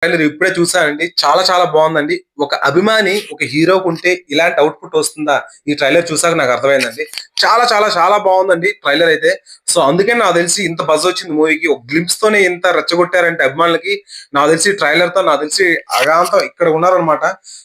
Trailer ఇప్పుడే చూసానండి. చాలా చాలా బావుందండి. ఒక అభిమాని ఒక హీరోకుంటే ఇలాంటి అవుట్‌పుట్ వస్తుందా? ఈ ట్రైలర్ చూసాక నాకు అర్థమైందండి. చాలా చాలా చాలా బావుందండి ట్రైలర్ అయితే. సో, అందుకే నాకు తెలిసి ఇంత బజ్ వచ్చింది మూవీకి. ఒక గ్లింప్స్‌తోనే ఇంత రెచ్చగొట్టారంటే అభిమానులకి నాకు తెలిసి ట్రైలర్‌తో నాకు తెలిసి అగాంతం ఇక్కడ ఉన్నారనమాట.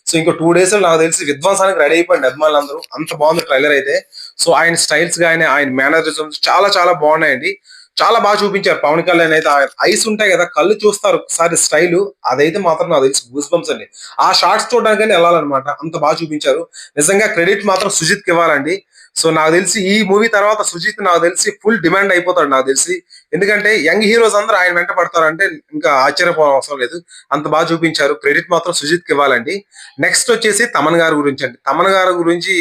సో, ఇంకో 2 డేస్‌లో నాకు తెలిసి విధ్వంసానికి రెడీ అయిపోయిండి అభిమానులందరూ. అంత బావుంది ట్రైలర్ అయితే. సో, ఆయన స్టైల్స్ గాని, ఆయన మేనరిజమ్స్ చాలా చాలా బావున్నాయండి. చాలా బాగా చూపించారు పవన్ కళ్యాణ్ అయితే. ఐస్ ఉంటాయి కదా! కళ్ళు చూస్తారు ఒకసారి స్టైలు. అదైతే మాత్రం నాకు తెలిసి గూస్ బంప్స్ అండి. ఆ షార్ట్స్ చూడడానికైనా ఎళ్ళాలన్నమాట. అంత బాగా చూపించారు. నిజంగా క్రెడిట్ మాత్రం సుజిత్‌కి ఇవ్వాలండి. సో, నాకు తెలిసి ఈ మూవీ తర్వాత సుజిత్ నాకు తెలిసి ఫుల్ డిమాండ్ అయిపోతాడు నాకు తెలిసి. ఎందుకంటే యంగ్ హీరోస్ అందరూ ఆయన వెంట పడతారంటే ఇంకా ఆశ్చర్యపోనవసరం లేదు. అంత బాగా చూపించారు. క్రెడిట్ మాత్రం సుజిత్‌కి ఇవ్వాలండి. నెక్స్ట్ వచ్చేసి తమన్ గారి గురించండి. తమన్ గారి గురించి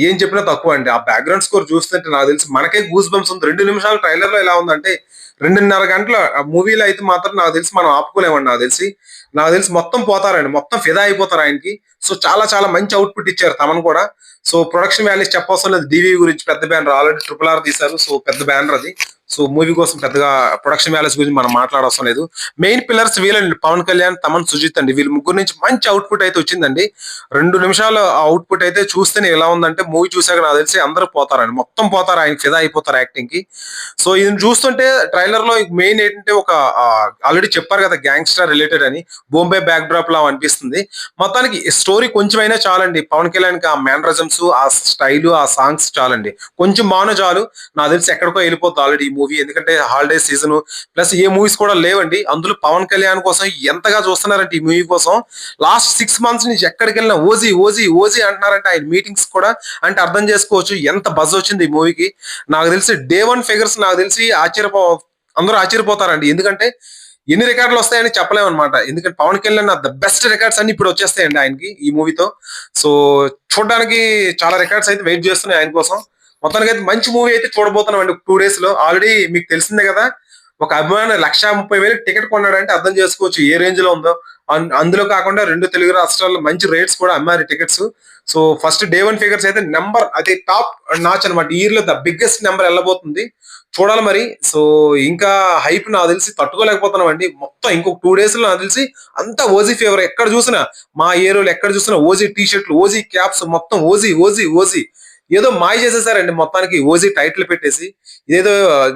ఏం చెప్పినా తక్కువండి. ఆ బ్యాక్‌గ్రౌండ్ స్కోర్ చూస్తుంటే నాకు తెలిసి మనకే గూస్ బంప్స్ ఉంది. 2 నిమిషాల ట్రైలర్‌లో ఎలా ఉందంటే 2:30 గంటల మూవీలో అయితే మాత్రం నాకు తెలిసి మనం ఆపుకోలేమండి నాకు తెలిసి. నాకు తెలిసి మొత్తం పోతారండి. మొత్తం ఫిదా అయిపోతారు ఆయనకి. సో, చాలా చాలా మంచి అవుట్‌పుట్ ఇచ్చారు తమన్ కూడా. సో, ప్రొడక్షన్ వాల్యూస్ చెప్పవసరం లేదు. 'డీవీ' గురించి పెద్ద బ్యానర్ ఆల్రెడీ 'ట్రిపుల్ ఆర్' తీశారు. సో, పెద్ద బ్యానర్ అది. సో, మూవీ కోసం పెద్దగా ప్రొడక్షన్ వాల్యూస్ గురించి మనం మాట్లాడవసరం లేదు. మెయిన్ పిల్లర్స్ వీళ్ళండి. పవన్ కళ్యాణ్, తమన్, సుజిత్ అండి. వీళ్ళు ముగ్గురు నుంచి మంచి అవుట్‌పుట్ అయితే వచ్చిందండి. 2 నిమిషాల అవుట్‌పుట్ అయితే చూస్తేనే ఎలా ఉందంటే మూవీ చూసాక నాకు తెలిసి అందరూ పోతారండి. మొత్తం పోతారు. ఆయనకి ఫిదా అయిపోతారు యాక్టింగ్‌కి. సో, ఇది చూస్తుంటే ట్రైలర్‌లో మెయిన్ ఏంటంటే ఒక ఆల్రెడీ చెప్పారు కదా! గ్యాంగ్‌స్టర్ రిలేటెడ్ అని. బొంబే బ్యాక్ డ్రాప్ లా అనిపిస్తుంది. మొత్తానికి స్టోరీ కొంచెమైనా చాలండి. పవన్ కళ్యాణ్‌కి ఆ మేనరిజమ్స్, ఆ స్టైలు, ఆ సాంగ్స్ చాలండి. కొంచెం బాను చాలు. నాకు తెలిసి ఎక్కడికో వెళ్ళిపోద్ది ఆల్రెడీ ఈ మూవీ. ఎందుకంటే హాలిడే సీజను ప్లస్ ఏ మూవీస్ కూడా లేవండి. అందులో పవన్ కళ్యాణ్ కోసం ఎంతగా చూస్తున్నారంటే ఈ మూవీ కోసం లాస్ట్ 6 మంత్స్ నుంచి ఎక్కడికెళ్ళినా ఓజీ, ఓజీ, ఓజీ అంటున్నారంటే ఆయన మీటింగ్స్ కూడా అంటే అర్థం చేసుకోవచ్చు ఎంత బజ్ వచ్చింది ఈ మూవీకి. నాకు తెలిసి డే 1 ఫిగర్స్ నాకు తెలిసి అందరూ ఆశ్చర్యపోతారండి. ఎందుకంటే ఎన్ని రికార్డులు వస్తాయని చెప్పలేమన్నమాట. ఎందుకంటే Pawan Kalyan the best records అన్ని ఇప్పుడు వచ్చేస్తాయండి ఆయనకి ఈ మూవీతో. సో, చూడడానికి చాలా రికార్డ్స్ అయితే వెయిట్ చేస్తున్నాయి ఆయన కోసం. మొత్తానికైతే మంచి మూవీ అయితే చూడబోతున్నామండి 2 డేస్‌లో. ఆల్రెడీ మీకు తెలిసిందే కదా! ఒక అభిమాని 1,30,000 టికెట్ కొన్నాడంటే అర్థం చేసుకోవచ్చు ఏ రేంజ్‌లో ఉందో. అందులో కాకుండా 2 తెలుగు రాష్ట్రాల్లో మంచి రేట్స్ కూడా అమ్మారు tickets. So, first day 1 figures అయితే అది టాప్ నాచ్ అన్నమాట. ఈ ఇయర్‌లో ద బిగ్గెస్ట్ నంబర్ ఎళ్ళబోతుంది. చూడాలి మరి. సో, ఇంకా హైప్ నాకు తెలిసి తట్టుకోలేకపోతున్నామండి. మొత్తం ఇంకొక 2 డేస్‌లో నాకు తెలిసి అంతా ఓజీ ఫీవర్ ఎక్కడ చూసినా మా ఏరియాలో ఎక్కడ చూసినా ఓజీ టీ షర్ట్‌లు, ఓజీ క్యాప్స్ మొత్తం ఓజీ, ఓజీ, ఓజీ. ఏదో మాయ చేసేసారండి మొత్తానికి ఓజీ టైటిల్ పెట్టేసి. ఇదేదో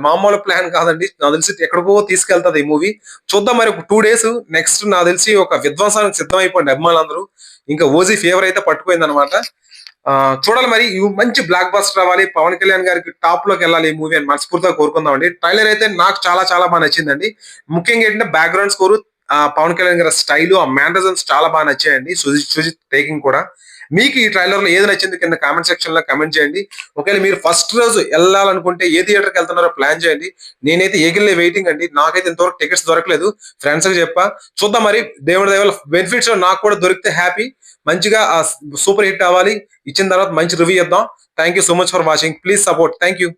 మామూలు ప్లాన్ కాదండి. నాకు తెలిసి ఎక్కడికో తీసుకెళ్తది ఈ మూవీ. చూద్దాం మరి ఒక 2 డేస్ నెక్స్ట్ నాకు తెలిసి ఒక విధ్వంసానికి సిద్ధమైపోండి అభిమానులందరూ. ఇంకా ఓజీ ఫీవర్ అయితే పట్టుకుపోయిందనమాట. చూడాలి మరి మంచి బ్లాక్ బస్టర్ అవ్వాలి. పవన్ కళ్యాణ్ గారికి టాప్ లోకెళ్ళాలి ఈ మూవీ అని మనస్ఫూర్తిగా కోరుకుందామండి. ట్రైలర్ అయితే నాకు చాలా చాలా బా నచ్చిందండి. ముఖ్యంగా ఏంటంటే బ్యాక్‌గ్రౌండ్ స్కోరు పవన్ కళ్యాణ్ గారి స్టైలు, ఆ మేనరిజమ్స్ చాలా బా నచ్చాయండి. సుజిత్ టేకింగ్ కూడా. మీకు ఈ ట్రైలర్‌లో ఏది నచ్చింది కింద కామెంట్ సెక్షన్‌లో కామెంట్ చేయండి. ఒకవేళ మీరు ఫస్ట్ రోజు ఎళ్ళాలనుకుంటే ఏ థియేటర్‌కెళ్తున్నారో ప్లాన్ చేయండి. నేనైతే ఏగిల్లే వెయిటింగ్ అండి. నాకైతే ఇంతవరకు టికెట్స్ దొరకలేదు. ఫ్రెండ్స్‌కి చెప్పా. చూద్దాం మరి దేవుడి దయ వల్ల బెనిఫిట్స్ నాకు కూడా దొరికితే హ్యాపీ. మంచిగా సూపర్ హిట్ అవ్వాలి. ఇచ్చిన తర్వాత మంచి రివ్యూ ఇద్దాం. Thank you so much for watching. Please support. Thank you.